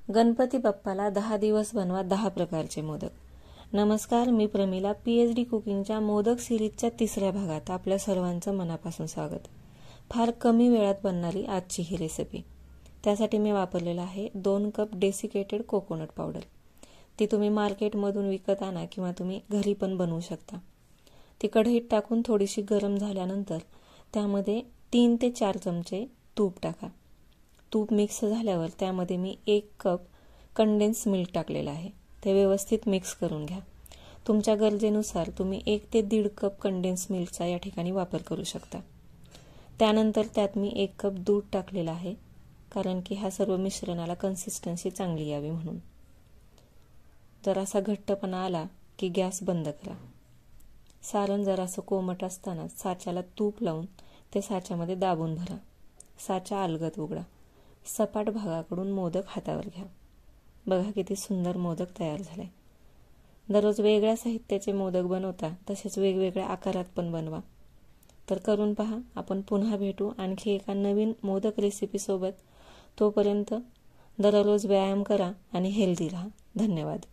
गणपती बाप्पाला 10 दिवस बनवा 10 प्रकारचे मोदक. नमस्कार, मी प्रमिला. PhD कुकिंगच्या मोदक सिरीजच्या 3ऱ्या भागात आपल्या सर्वांचं मनापासून स्वागत. फार कमी वेळात बनणारी आजची ही रेसिपी. त्यासाठी मी वापरलेला आहे 2 कप डेसिकेटेड कोकोनट पावडर. ती तुम्ही मार्केटमधून विकत आणा किंवा तुम्ही घरी पण बनवू शकता. ती कढईत टाकून थोडीशी गरम झाल्यानंतर त्यामध्ये 3 ते 4 चमचे तूप टाका. तूप मिक्स झाल्यावर त्यामध्ये मी 1 कप कंडेन्स मिल्क टाकलेलं आहे. ते व्यवस्थित मिक्स करून घ्या. तुमच्या गरजेनुसार तुम्ही 1 ते 1.5 कप कंडेन्स मिल्कचा या ठिकाणी वापर करू शकता. त्यानंतर त्यात मी 1 कप दूध टाकलेलं आहे, कारण की ह्या सर्व मिश्रणाला कन्सिस्टन्सी चांगली यावी म्हणून. जरासा घट्टपणा आला की गॅस बंद करा. सारण जरासं कोमट असताना साच्याला तूप लावून ते साच्यामध्ये दाबून भरा. साचा अलगद उघडा. सपाट भागाकडून मोदक हातावर घ्या. बघा किती सुंदर मोदक तयार झाले. दररोज वेगळ्या साहित्याचे मोदक बनवता, तसेच वेगवेगळ्या आकारात पण बनवा. तर करून पहा. आपण पुन्हा भेटू आणखी एका नवीन मोदक रेसिपीसोबत. तोपर्यंत दररोज व्यायाम करा आणि हेल्दी राहा. धन्यवाद.